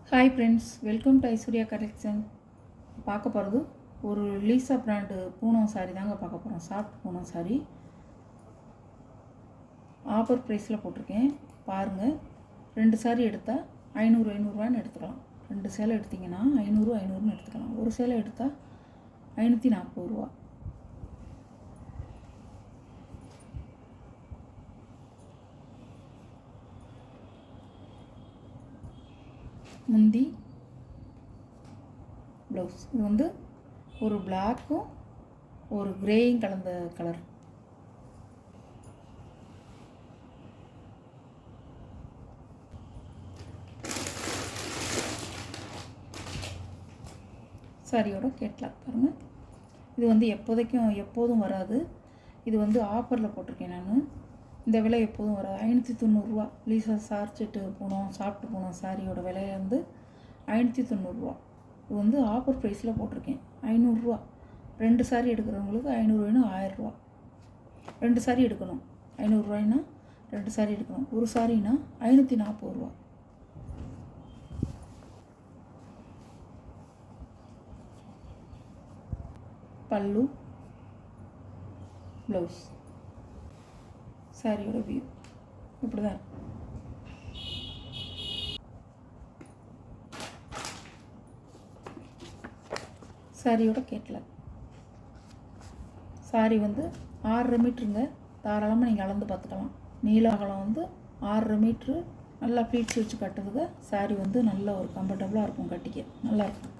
Hi friends, welcome to Aishwarya collection. பார்க்க போகிறது ஒரு லீசா பிராண்டு பூனம் சாரி தாங்க பார்க்க போகிறோம். சாஃப்ட் பூனம் சாரி ஆஃபர் ப்ரைஸில் போட்டிருக்கேன் பாருங்கள். 2 சாரி எடுத்தால் 500 எடுத்துக்கலாம். 2 சேலை எடுத்திங்கன்னா 500 எடுத்துக்கலாம். ஒரு சேலை எடுத்தால் 540 ரூபா. முந்தி ப்ளவுஸ் இது வந்து ஒரு பிளாக்கும் ஒரு கிரேயும் கலந்த கலர். சாரியோட கேட்லாக் பாருங்கள். இது வந்து எப்போதும் வராது. இது வந்து ஆஃபரில் போட்டிருக்கேன் நான். இந்த விலை எப்போதும் வராது. 590 ரூபா. லீசா சார்ஜெட்டு பூனம் சாஃப்ட் பூனம் சாரியோட விலை வந்து 590 ரூபா. இது வந்து ஆஃபர் ப்ரைஸில் போட்டிருக்கேன். 500 ரூபா. 2 சாரி எடுக்கிறவங்களுக்கு 500 1000 ரூபா. 2 சாரி எடுக்கணும். 500 ரூபாய்னா 2 சாரி எடுக்கணும். ஒரு சாரினா 540 ரூபா. பல்லு ப்ளவுஸ் சாரியோட வியூ இப்படி தான் இருக்கும். சாரியோட கேட்லாக். சாரி வந்து 6.5 மீட்டருங்க. தாராளமாக நீங்கள் அளந்து பார்த்துக்கலாம். நீள அகலம் வந்து 6.5 மீட்ரு. நல்லா ப்ளீட்ஸ் வச்சு கட்டுறதுக்கு சாரி வந்து நல்ல ஒரு கம்ஃபர்டபுளாக இருக்கும். கட்டிக்க நல்லாயிருக்கும்.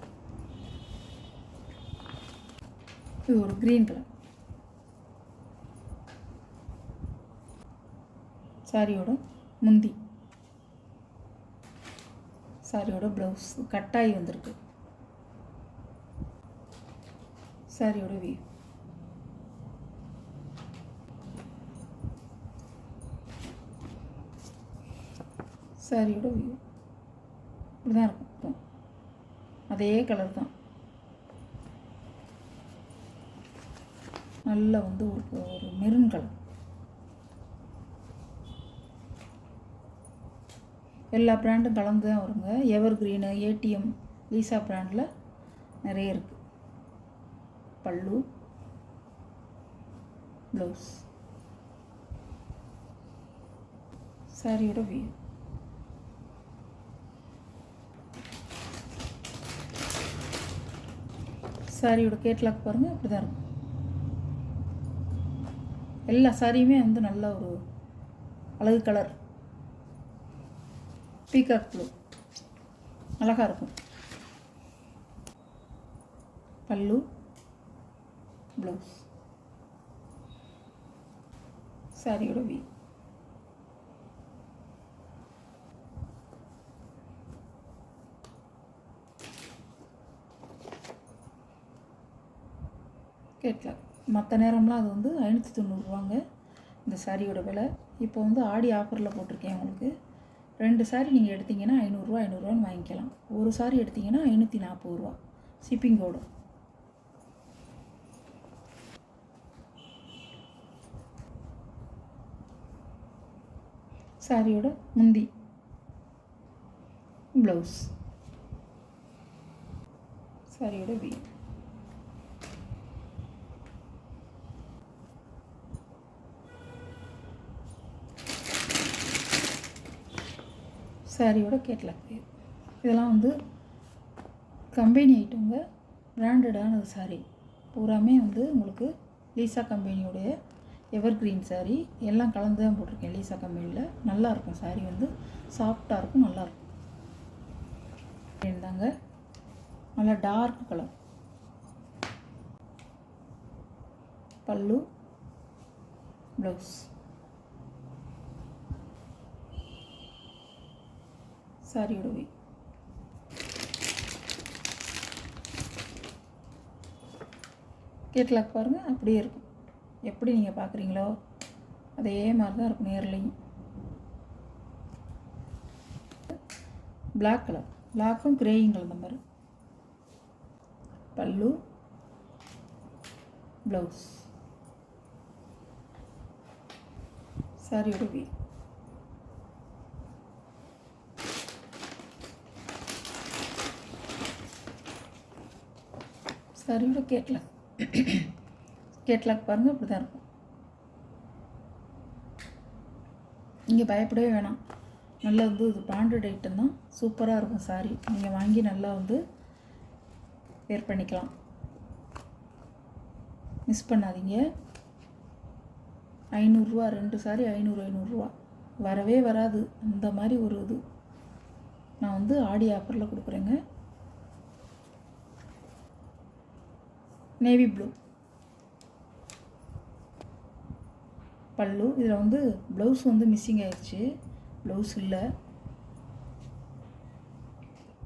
இது ஒரு க்ரீன் கலர். சாரியோட முந்தி, சாரியோட ப்ளவுஸ் கட்டாயி வந்திருக்கு. சாரியோட வியூ சாரியோட வியூ இப்படி தான் இருக்கும். அதே கலர் தான். நல்லா வந்து ஒரு மெரூன் கலர். எல்லா பிராண்டும் கலந்து தான் வருங்க. எவர் கிரீனு, ஏடிஎம், லீசா பிராண்டில் நிறைய இருக்குது. பல்லு ப்ளவுஸ் சாரியோட வியூ சாரியோட கேட்லாக் பாருங்கள். இப்படி தான் இருக்கும். எல்லா சாரியுமே வந்து நல்ல ஒரு அழகு கலர். பீகாக் ப்ளூ அழகாக இருக்கும். பல்லு ப்ளவுஸ் சாரியோட வியூ கேட்லாக். மற்ற நேரம்லாம் அது வந்து 590 ரூபாங்க இந்த சாரியோட விலை. இப்போ வந்து ஆடி ஆஃபரில் போட்டிருக்கேன் உங்களுக்கு. 2 சாரி நீங்கள் எடுத்திங்கன்னா 500 வாங்கிக்கலாம். ஒரு சாரி எடுத்திங்கன்னா 540 ரூபா ஷிப்பிங்கோடு. சாரியோட முந்தி ப்ளவுஸ் சாரியோட வியூ சாரியோட கேட்லாக். இதெல்லாம் வந்து கம்பெனி ஐட்டங்க. பிராண்டடானது சாரி பூராமே வந்து உங்களுக்கு லீசா கம்பெனியோடைய எவர் கிரீன் சாரி எல்லாம் கலந்து தான் போட்டிருக்கேன். லீசா கம்பெனியில் நல்லாயிருக்கும். சாரி வந்து சாஃப்டாக இருக்கும், நல்லாயிருக்கும். இருந்தாங்க நல்லா டார்க் கலர். பல்லு ப்ளவுஸ் சாரியோட வியூ கேட்லாக் பாருங்கள். அப்படியே இருக்கும். எப்படி நீங்கள் பார்க்குறீங்களோ அதே மாதிரி தான் இருக்கும் நேர்லையும். Black colour. பிளாக்கும் கிரேயும் கலந்த மாதிரி. பல்லு ப்ளவுஸ் சாரியோட வியூ சாரியோட கேட்லாக் பாருங்கள், இப்படி தான் இருக்கும். நீங்கள் பயப்படவே வேணாம். நல்லா வந்து இது பிராண்டட் ஐட்டம் தான், சூப்பராக இருக்கும் சாரி. நீங்கள் வாங்கி நல்லா வந்து வேர் பண்ணிக்கலாம், மிஸ் பண்ணாதீங்க. 500 2 சாரி 500 வரவே வராது. அந்த மாதிரி ஒரு இது நான் வந்து ஆடி ஆஃபரில் கொடுக்குறேங்க. நேவி ப்ளூ பல்லு. இதில் வந்து ப்ளவுஸ் வந்து மிஸ்ஸிங் ஆயிடுச்சு, ப்ளவுஸ் இல்லை.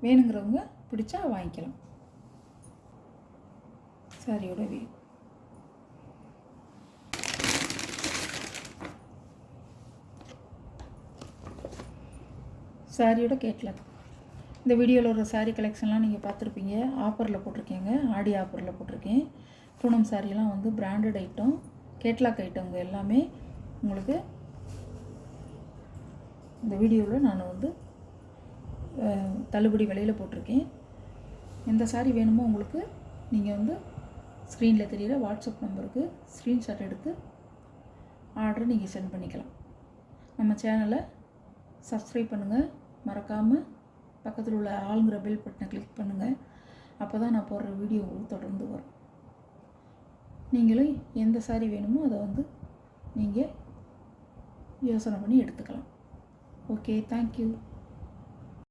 வேணுங்கிறவங்க பிடிச்சா வாங்கிக்கலாம். சாரியோட சாரியோட கேட்லாக். இந்த வீடியோவில் ஒரு சாரீ கலெக்ஷன்லாம் நீங்கள் பார்த்துருப்பீங்க. ஆஃபரில் போட்டிருக்கேங்க, ஆடி ஆஃபரில் போட்டிருக்கேன். பூனம் சாரியெல்லாம் வந்து பிராண்டட் ஐட்டம், கேட்லாக் ஐட்டங்க எல்லாமே உங்களுக்கு இந்த வீடியோவில் நான் வந்து தள்ளுபடி விலையில் போட்டிருக்கேன். எந்த சாரீ வேணுமோ உங்களுக்கு நீங்கள் வந்து ஸ்க்ரீனில் தெரிகிற வாட்ஸ்அப் நம்பருக்கு ஸ்க்ரீன்ஷாட் எடுத்து ஆர்டர் நீங்கள் சென்ட் பண்ணிக்கலாம். நம்ம சேனலை சப்ஸ்கிரைப் பண்ணுங்கள், மறக்காமல் பக்கத்தில் உள்ள ஆளுங்கிற பெல் பட்டனை கிளிக் பண்ணுங்கள். அப்போ தான் நான் போடுற வீடியோ உங்களுக்கு தொடர்ந்து வரும். நீங்களும் எந்த சாரீ வேணுமோ அதை வந்து நீங்கள் யோசனை பண்ணி எடுத்துக்கலாம். Okay, thank you.